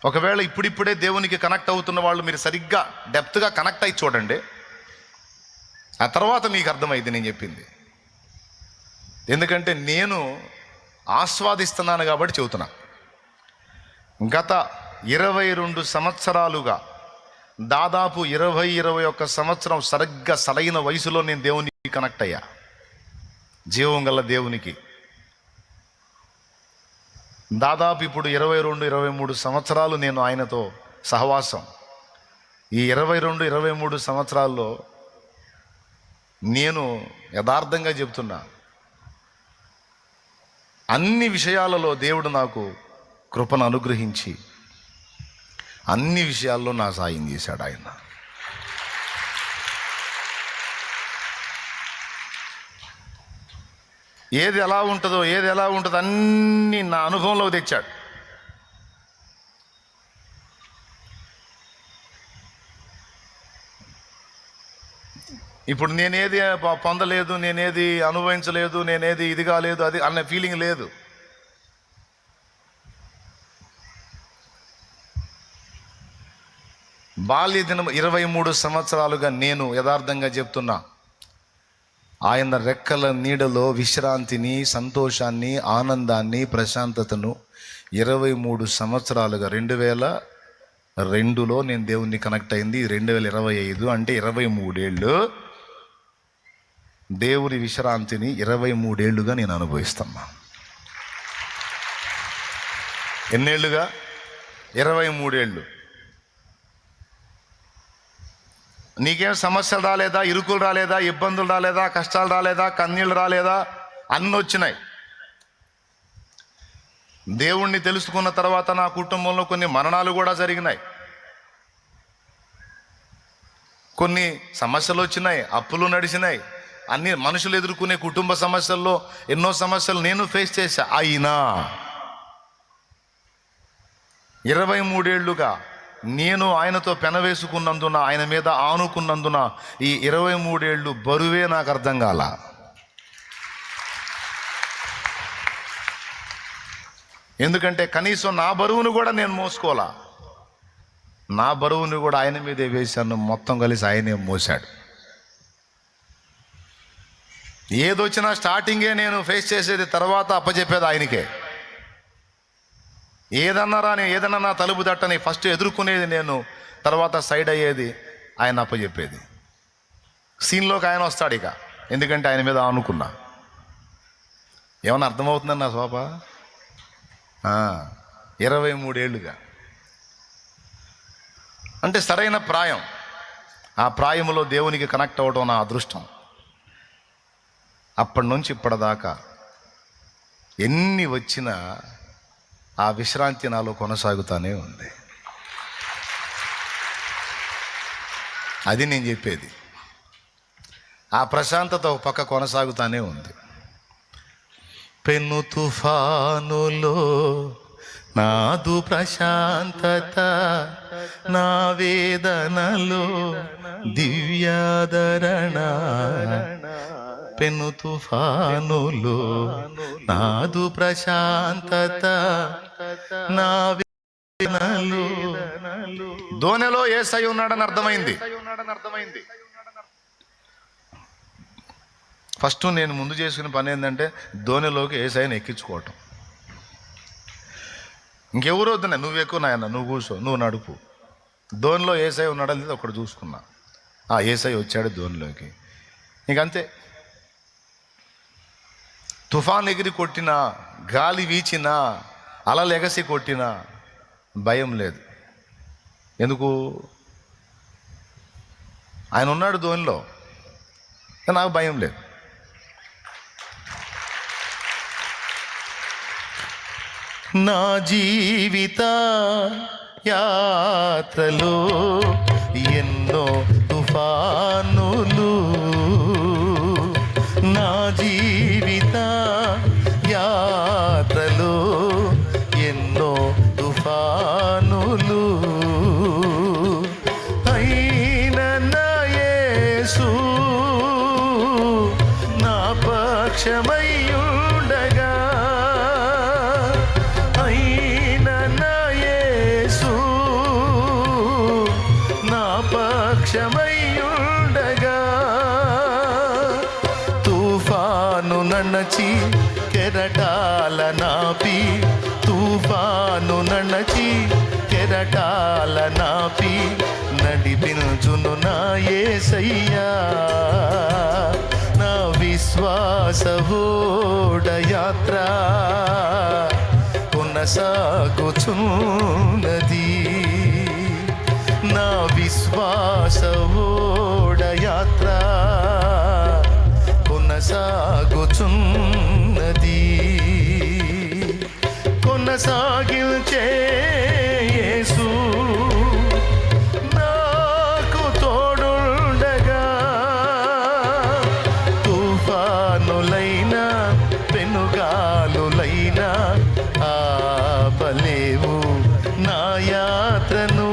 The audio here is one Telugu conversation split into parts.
ఒకవేళ ఇప్పుడిప్పుడే దేవునికి కనెక్ట్ అవుతున్న వాళ్ళు మీరు సరిగ్గా డెప్త్గా కనెక్ట్ అయ్యి చూడండి, ఆ తర్వాత మీకు అర్థమైంది నేను చెప్పింది. ఎందుకంటే నేను ఆస్వాదిస్తున్నాను కాబట్టి చెబుతున్నా. గత 22 సంవత్సరాలుగా దాదాపు 21 సంవత్సరం సరిగ్గా సరైన వయసులో నేను దేవునికి కనెక్ట్ అయ్యా, జీవం గల దేవునికి. దాదాపు ఇప్పుడు 22-23 సంవత్సరాలు నేను ఆయనతో సహవాసం. ఈ 22-23 సంవత్సరాల్లో నేను యథార్థంగా చెప్తున్నా, అన్ని విషయాలలో దేవుడు నాకు కృపను అనుగ్రహించి అన్ని విషయాల్లో నా సాయం చేశాడు ఆయన. ఏది ఎలా ఉంటుందో అన్నీ నా అనుభవంలో తెచ్చాడు. ఇప్పుడు నేనేది పొందలేదు, నేనేది అనుభవించలేదు, నేనేది ఇది కాలేదు అది అన్న ఫీలింగ్ లేదు. బాల్య దినం 23 సంవత్సరాలుగా నేను యథార్థంగా చెప్తున్నా, ఆయన రెక్కల నీడలో విశ్రాంతిని, సంతోషాన్ని, ఆనందాన్ని, ప్రశాంతతను 23 సంవత్సరాలుగా 2002లో నేను దేవుణ్ణి కనెక్ట్ అయింది. 2025 అంటే 23 ఏళ్ళు దేవుని విశ్రాంతిని 23 ఏళ్ళుగా నేను అనుభవిస్తున్నా. ఎన్నేళ్ళుగా? 23 ఏళ్ళు. నీకేం సమస్యలు రాలేదా? ఇరుకులు రాలేదా? ఇబ్బందులు రాలేదా? కష్టాలు రాలేదా? కన్నీళ్ళు రాలేదా? అన్నీ వచ్చినాయి. దేవుణ్ణి తెలుసుకున్న తర్వాత నా కుటుంబంలో కొన్ని మరణాలు కూడా జరిగినాయి, కొన్ని సమస్యలు వచ్చినాయి, అప్పులు నడిచినాయి, అన్ని మనుషులు ఎదుర్కొనే కుటుంబ సమస్యల్లో ఎన్నో సమస్యలు నేను ఫేస్ చేశా. అయినా 23 ఏళ్ళుగా నేను ఆయనతో పెనవేసుకున్నందున, ఆయన మీద ఆనుకున్నందున ఈ 23 ఏళ్ళు బరువే నాకు అర్థం కాల. ఎందుకంటే కనీసం నా బరువును కూడా నేను మోసుకోవాలా. నా బరువును కూడా ఆయన మీదే వేశాను, మొత్తం కలిసి ఆయనే మోసాడు. ఏదొచ్చినా స్టార్టింగే నేను ఫేస్ చేసేది, తర్వాత అప్పచెప్పేది ఆయనకే. ఏదన్నా నా తలుపు తట్టని ఫస్ట్ ఎదుర్కొనేది నేను, తర్వాత సైడ్ అయ్యేది ఆయన అప్పచెప్పేది. సీన్లోకి ఆయన వస్తాడు ఇక, ఎందుకంటే ఆయన మీద ఆనుకున్నా. ఏమన్నా అర్థమవుతుందన్న శోభ? 23 ఏళ్ళుగా అంటే సరైన ప్రాయం. ఆ ప్రాయంలో దేవునికి కనెక్ట్ అవ్వడం నా అదృష్టం. అప్పటి నుంచి ఇప్పటిదాకా ఎన్ని వచ్చినా ఆ విశ్రాంతి నాలో కొనసాగుతానే ఉంది. అది నేను చెప్పేది. ఆ ప్రశాంతత ఒక పక్క కొనసాగుతానే ఉంది. పెను తుఫానులో నాదు ప్రశాంతత, నా వేదనలో దివ్యాదరణ. పెను తుఫానులో నాదు ప్రశాంతత, నా వేదనలో. దోణిలో యేసయ్య ఉన్నాడని అర్థమైంది. ఫస్ట్ నేను ముందు చేసుకునే పని ఏంటంటే దోణిలోకి యేసయ్యని ఎక్కించుకోవటం. ఇంకెవరు వద్దున్నా, నువ్వు ఎక్కువ నాయన, నువ్వు కూర్చో, నువ్వు నడుపు. దోణిలో యేసయ్య ఉన్నాడని ఒకటి చూసుకున్నా. యేసయ్య వచ్చాడు దోణిలోకి. ఇంకంతే. తుఫాన్ ఎగిరి కొట్టినా, గాలి వీచినా, అలలు ఎగసి కొట్టినా భయం లేదు. ఎందుకు? ఆయన ఉన్నాడు దోణిలో, నాకు భయం లేదు. నా జీవిత యాత్రలో ఎన్నో తుఫానులు, నా జీవిత యాత్రలో ఎన్నో తుఫానులు. అయిన నా యేసు నా పక్షమయ్యుండగా, అయిన నా యేసు నడిచి కెరటాల నాపి, తుఫాను నడచి కెరటాల నాపి, నడిపించును నా యేసయ్యా. నా విశ్వాస ఓడయాత్ర కొనసాగుచున్నది. నా విశ్వాస ఓడయాత్ర కొనసాగుచున్నది. కొనసాగించే యేసు నాకు తోడుండగా, తుఫానులైనా పెనుగాలులైనా ఆపలేవు నా యాత్రను.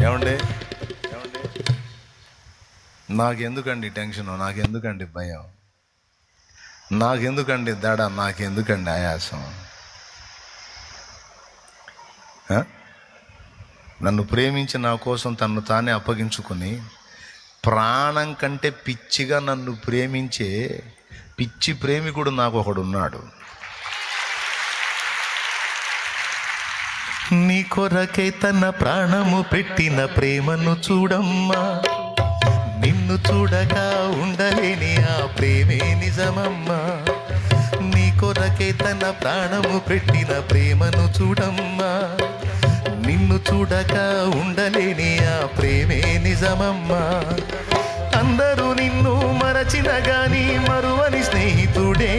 ఏమండి, నాకెందుకండి టెన్షను, నాకెందుకండి భయం, నాకెందుకండి దడ, నాకెందుకండి ఆయాసం? నన్ను ప్రేమించి నా కోసం తన్ను తానే అప్పగించుకొని ప్రాణం కంటే పిచ్చిగా నన్ను ప్రేమించే పిచ్చి ప్రేమికుడు నాకు ఒకడున్నాడు. నీ కొరకై తన ప్రాణము పెట్టిన ప్రేమను చూడమ్మా, నిన్ను చూడగా ఉండలేని ఆ ప్రేమే నిజమమ్మా. నీ కొరకై తన ప్రాణము పెట్టిన ప్రేమను చూడమ్మా, నిన్ను చూడగా ఉండలేని ఆ ప్రేమే నిజమమ్మా. అందరూ నిన్ను మరచిన గాని మరువని స్నేహితుడే,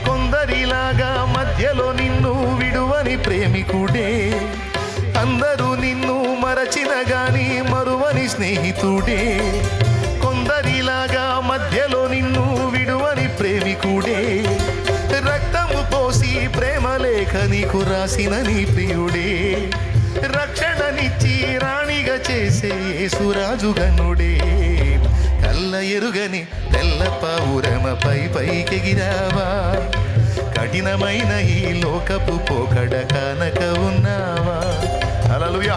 కొందరిలాగా మధ్యలో నిన్ను విడువని ప్రేమికుడే. అందరూ నిన్ను మరచిన గాని మరువని స్నేహితుడే, కొందరిలాగా మధ్యలో నిన్ను విడువని ప్రేమికుడే. రక్తము పోసి ప్రేమ లేఖ నీకు రాసిన నీ ప్రియుడే, రక్షణనిచ్చి రాణిగా చేసే యేసురాజుగనుడే. కళ్ళ ఎరుగని తెల్ల పావురమపై పైకెగిరావా, కఠినమైన ఈ లోకపు పోకడ కానక ఉన్నావా. హల్లెలూయా.